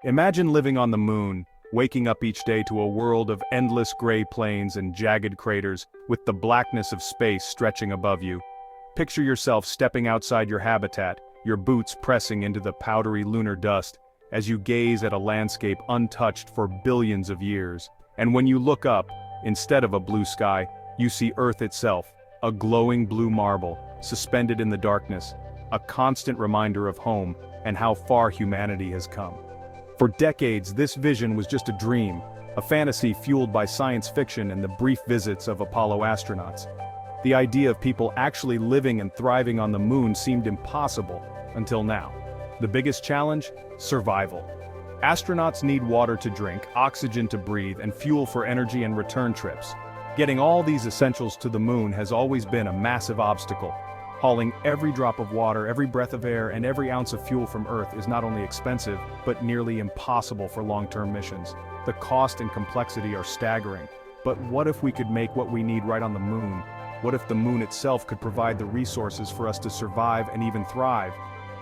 Imagine living on the moon, waking up each day to a world of endless gray plains and jagged craters, with the blackness of space stretching above you. Picture yourself stepping outside your habitat, your boots pressing into the powdery lunar dust, as you gaze at a landscape untouched for billions of years. And when you look up, instead of a blue sky, you see Earth itself, a glowing blue marble, suspended in the darkness, a constant reminder of home and how far humanity has come. For decades, this vision was just a dream, a fantasy fueled by science fiction and the brief visits of Apollo astronauts. The idea of people actually living and thriving on the moon seemed impossible, until now. The biggest challenge? Survival. Astronauts need water to drink, oxygen to breathe, and fuel for energy and return trips. Getting all these essentials to the moon has always been a massive obstacle. Hauling every drop of water, every breath of air, and every ounce of fuel from Earth is not only expensive, but nearly impossible for long-term missions. The cost and complexity are staggering. But what if we could make what we need right on the moon? What if the moon itself could provide the resources for us to survive and even thrive?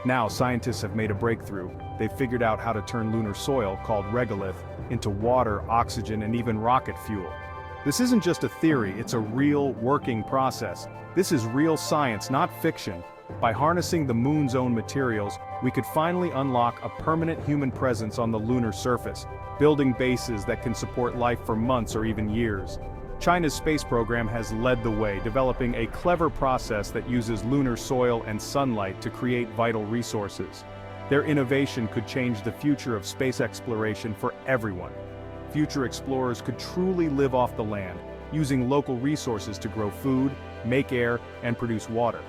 Now, scientists have made a breakthrough. They've figured out how to turn lunar soil, called regolith, into water, oxygen, and even rocket fuel. This isn't just a theory, it's a real, working process. This is real science, not fiction. By harnessing the moon's own materials, we could finally unlock a permanent human presence on the lunar surface, building bases that can support life for months or even years. China's space program has led the way, developing a clever process that uses lunar soil and sunlight to create vital resources. Their innovation could change the future of space exploration for everyone. Future explorers could truly live off the land, using local resources to grow food, make air, and produce water.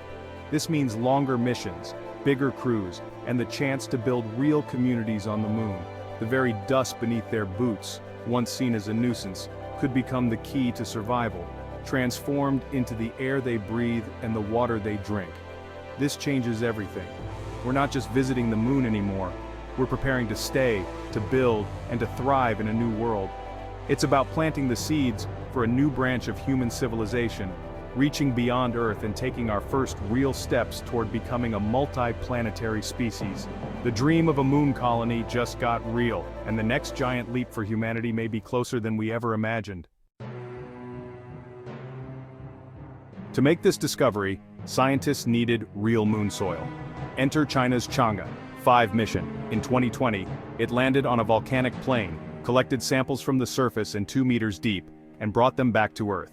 This means longer missions, bigger crews, and the chance to build real communities on the moon. The very dust beneath their boots, once seen as a nuisance, could become the key to survival, transformed into the air they breathe and the water they drink. This changes everything. We're not just visiting the moon anymore. We're preparing to stay, to build, and to thrive in a new world. It's about planting the seeds for a new branch of human civilization, reaching beyond Earth and taking our first real steps toward becoming a multi-planetary species. The dream of a moon colony just got real, and the next giant leap for humanity may be closer than we ever imagined. To make this discovery, scientists needed real moon soil. Enter China's Chang'e 5 mission. In 2020, it landed on a volcanic plain, collected samples from the surface and 2 meters deep, and brought them back to Earth.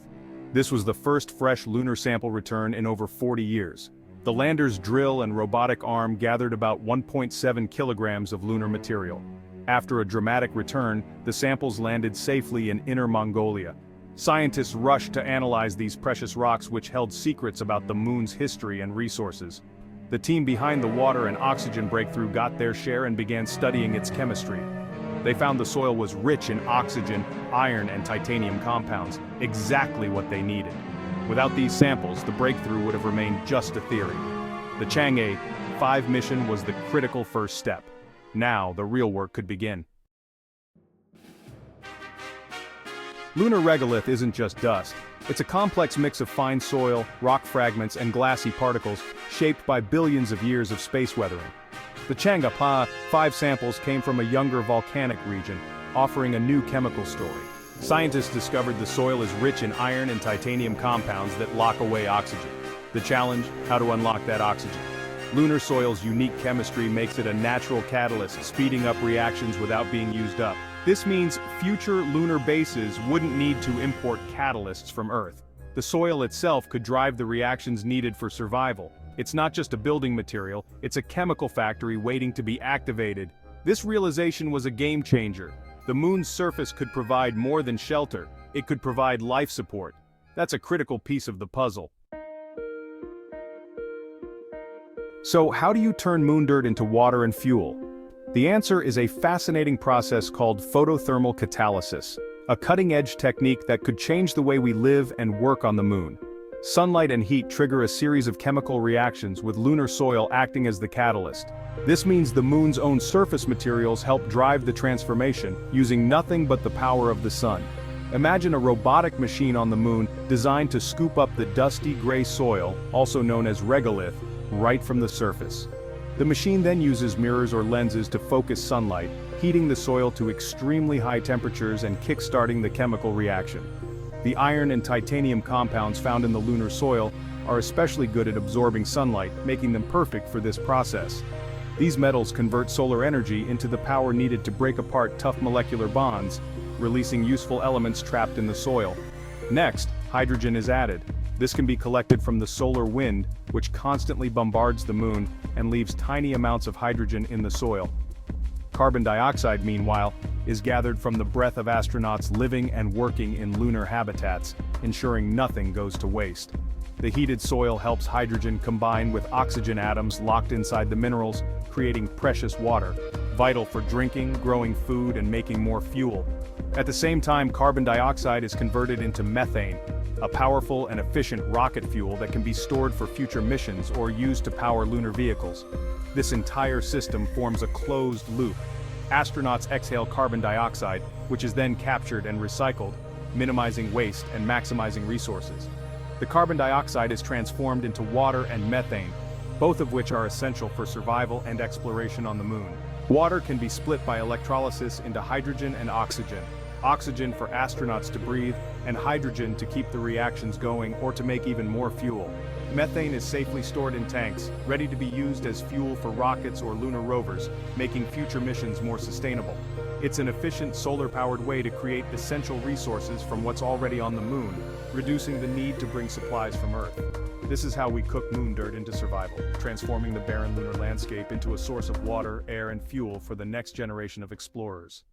This was the first fresh lunar sample return in over 40 years. The lander's drill and robotic arm gathered about 1.7 kilograms of lunar material. After a dramatic return, the samples landed safely in Inner Mongolia. Scientists rushed to analyze these precious rocks which held secrets about the moon's history and resources. The team behind the water and oxygen breakthrough got their share and began studying its chemistry. They found the soil was rich in oxygen, iron, and titanium compounds, exactly what they needed. Without these samples, the breakthrough would have remained just a theory. The Chang'e 5 mission was the critical first step. Now, the real work could begin. Lunar regolith isn't just dust. It's a complex mix of fine soil, rock fragments, and glassy particles, shaped by billions of years of space weathering. The Chang'e 5 samples came from a younger volcanic region, offering a new chemical story. Scientists discovered the soil is rich in iron and titanium compounds that lock away oxygen. The challenge? How to unlock that oxygen. Lunar soil's unique chemistry makes it a natural catalyst, speeding up reactions without being used up. This means future lunar bases wouldn't need to import catalysts from Earth. The soil itself could drive the reactions needed for survival. It's not just a building material, it's a chemical factory waiting to be activated. This realization was a game changer. The moon's surface could provide more than shelter, it could provide life support. That's a critical piece of the puzzle. So how do you turn moon dirt into water and fuel? The answer is a fascinating process called photothermal catalysis, a cutting-edge technique that could change the way we live and work on the moon. Sunlight and heat trigger a series of chemical reactions with lunar soil acting as the catalyst. This means the moon's own surface materials help drive the transformation, using nothing but the power of the sun. Imagine a robotic machine on the moon designed to scoop up the dusty gray soil, also known as regolith, right from the surface. The machine then uses mirrors or lenses to focus sunlight, heating the soil to extremely high temperatures and kick-starting the chemical reaction. The iron and titanium compounds found in the lunar soil are especially good at absorbing sunlight, making them perfect for this process. These metals convert solar energy into the power needed to break apart tough molecular bonds, releasing useful elements trapped in the soil. Next, hydrogen is added. This can be collected from the solar wind, which constantly bombards the moon and leaves tiny amounts of hydrogen in the soil. Carbon dioxide, meanwhile, is gathered from the breath of astronauts living and working in lunar habitats, ensuring nothing goes to waste. The heated soil helps hydrogen combine with oxygen atoms locked inside the minerals, creating precious water, vital for drinking, growing food, and making more fuel. At the same time, carbon dioxide is converted into methane, a powerful and efficient rocket fuel that can be stored for future missions or used to power lunar vehicles. This entire system forms a closed loop. Astronauts exhale carbon dioxide, which is then captured and recycled, minimizing waste and maximizing resources. The carbon dioxide is transformed into water and methane, both of which are essential for survival and exploration on the moon. Water can be split by electrolysis into hydrogen and oxygen. Oxygen for astronauts to breathe, and hydrogen to keep the reactions going or to make even more fuel. Methane is safely stored in tanks, ready to be used as fuel for rockets or lunar rovers, making future missions more sustainable. It's an efficient solar-powered way to create essential resources from what's already on the moon, reducing the need to bring supplies from Earth. This is how we cook moon dirt into survival, transforming the barren lunar landscape into a source of water, air, and fuel for the next generation of explorers.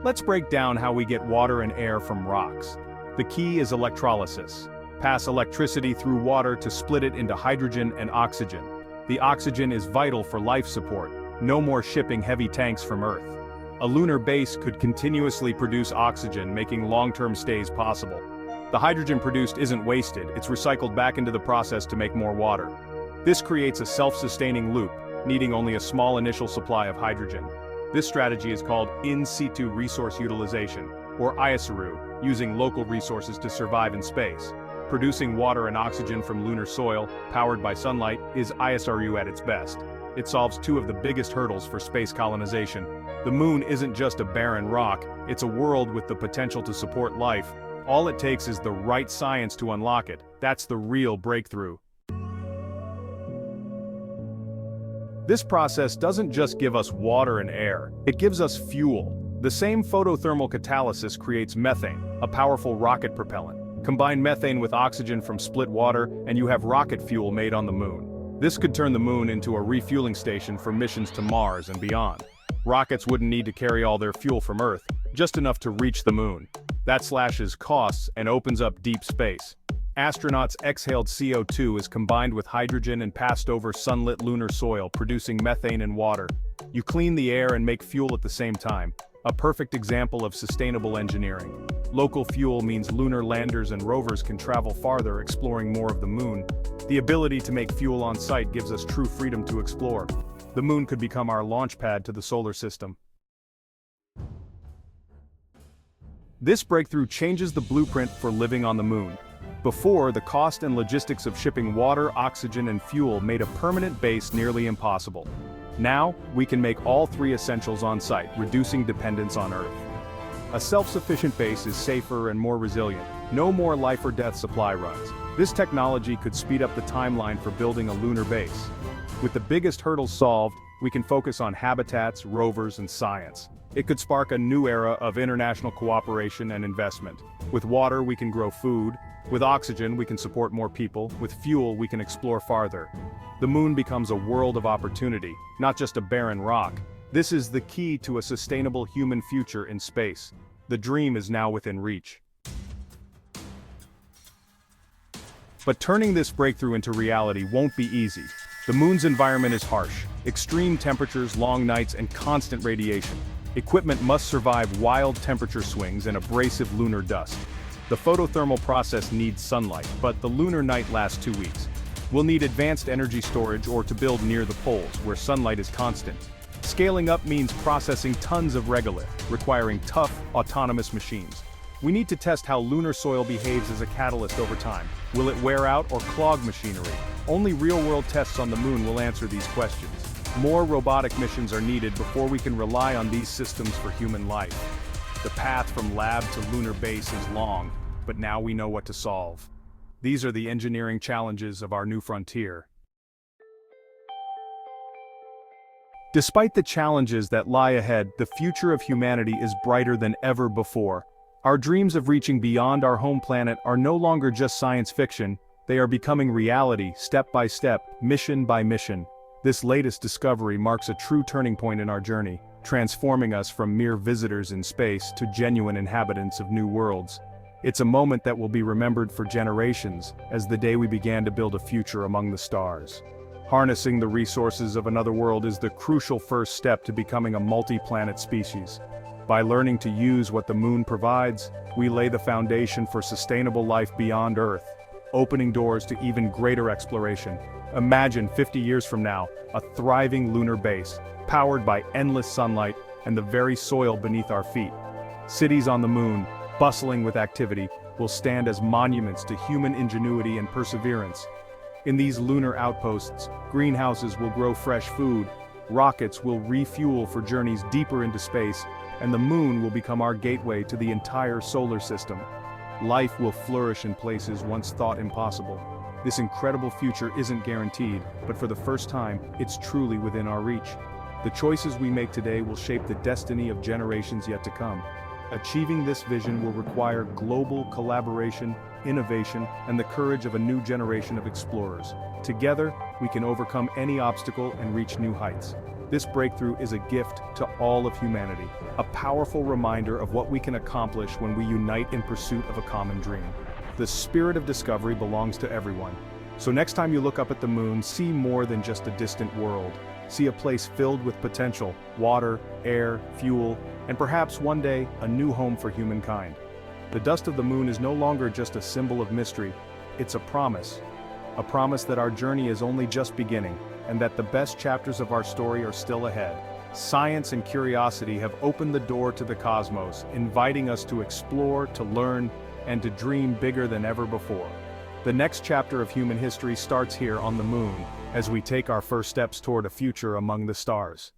Let's break down how we get water and air from rocks. The key is electrolysis. Pass electricity through water to split it into hydrogen and oxygen. The oxygen is vital for life support. No more shipping heavy tanks from Earth. A lunar base could continuously produce oxygen, making long-term stays possible. The hydrogen produced isn't wasted, it's recycled back into the process to make more water. This creates a self-sustaining loop, needing only a small initial supply of hydrogen. This strategy is called in situ resource utilization, or ISRU, using local resources to survive in space. Producing water and oxygen from lunar soil, powered by sunlight, is ISRU at its best. It solves two of the biggest hurdles for space colonization. The moon isn't just a barren rock, it's a world with the potential to support life. All it takes is the right science to unlock it. That's the real breakthrough. This process doesn't just give us water and air, it gives us fuel. The same photothermal catalysis creates methane, a powerful rocket propellant. Combine methane with oxygen from split water, and you have rocket fuel made on the moon. This could turn the moon into a refueling station for missions to Mars and beyond. Rockets wouldn't need to carry all their fuel from Earth, just enough to reach the moon. That slashes costs and opens up deep space. Astronauts' exhaled CO2 is combined with hydrogen and passed over sunlit lunar soil, producing methane and water. You clean the air and make fuel at the same time, a perfect example of sustainable engineering. Local fuel means lunar landers and rovers can travel farther, exploring more of the moon. The ability to make fuel on site gives us true freedom to explore. The moon could become our launch pad to the solar system. This breakthrough changes the blueprint for living on the moon. Before, the cost and logistics of shipping water, oxygen, and fuel made a permanent base nearly impossible. Now, we can make all three essentials on site, reducing dependence on Earth. A self-sufficient base is safer and more resilient. No more life or death supply runs. This technology could speed up the timeline for building a lunar base. With the biggest hurdles solved, we can focus on habitats, rovers, and science. It could spark a new era of international cooperation and investment. With water, we can grow food. With oxygen, we can support more people. With fuel, we can explore farther. The moon becomes a world of opportunity, not just a barren rock. This is the key to a sustainable human future in space. The dream is now within reach. But turning this breakthrough into reality won't be easy. The moon's environment is harsh. Extreme temperatures, long nights, and constant radiation. Equipment must survive wild temperature swings and abrasive lunar dust. The photothermal process needs sunlight, but the lunar night lasts 2 weeks. We'll need advanced energy storage or to build near the poles, where sunlight is constant. Scaling up means processing tons of regolith, requiring tough, autonomous machines. We need to test how lunar soil behaves as a catalyst over time. Will it wear out or clog machinery? Only real-world tests on the moon will answer these questions. More robotic missions are needed before we can rely on these systems for human life. The path from lab to lunar base is long, but now we know what to solve. These are the engineering challenges of our new frontier. Despite the challenges that lie ahead, the future of humanity is brighter than ever before. Our dreams of reaching beyond our home planet are no longer just science fiction, they are becoming reality, step by step, mission by mission. This latest discovery marks a true turning point in our journey, transforming us from mere visitors in space to genuine inhabitants of new worlds. It's a moment that will be remembered for generations, as the day we began to build a future among the stars. Harnessing the resources of another world is the crucial first step to becoming a multi-planet species. By learning to use what the moon provides, we lay the foundation for sustainable life beyond Earth, opening doors to even greater exploration. Imagine 50 years from now, a thriving lunar base, powered by endless sunlight and the very soil beneath our feet. Cities on the moon, bustling with activity, will stand as monuments to human ingenuity and perseverance. In these lunar outposts, greenhouses will grow fresh food, rockets will refuel for journeys deeper into space, and the moon will become our gateway to the entire solar system. Life will flourish in places once thought impossible. This incredible future isn't guaranteed, but for the first time, it's truly within our reach. The choices we make today will shape the destiny of generations yet to come. Achieving this vision will require global collaboration, innovation, and the courage of a new generation of explorers. Together, we can overcome any obstacle and reach new heights. This breakthrough is a gift to all of humanity, a powerful reminder of what we can accomplish when we unite in pursuit of a common dream. The spirit of discovery belongs to everyone. So next time you look up at the moon, see more than just a distant world. See a place filled with potential, water, air, fuel, and perhaps one day, a new home for humankind. The dust of the moon is no longer just a symbol of mystery, it's a promise that our journey is only just beginning, and that the best chapters of our story are still ahead. Science and curiosity have opened the door to the cosmos, inviting us to explore, to learn, and to dream bigger than ever before. The next chapter of human history starts here on the moon, as we take our first steps toward a future among the stars.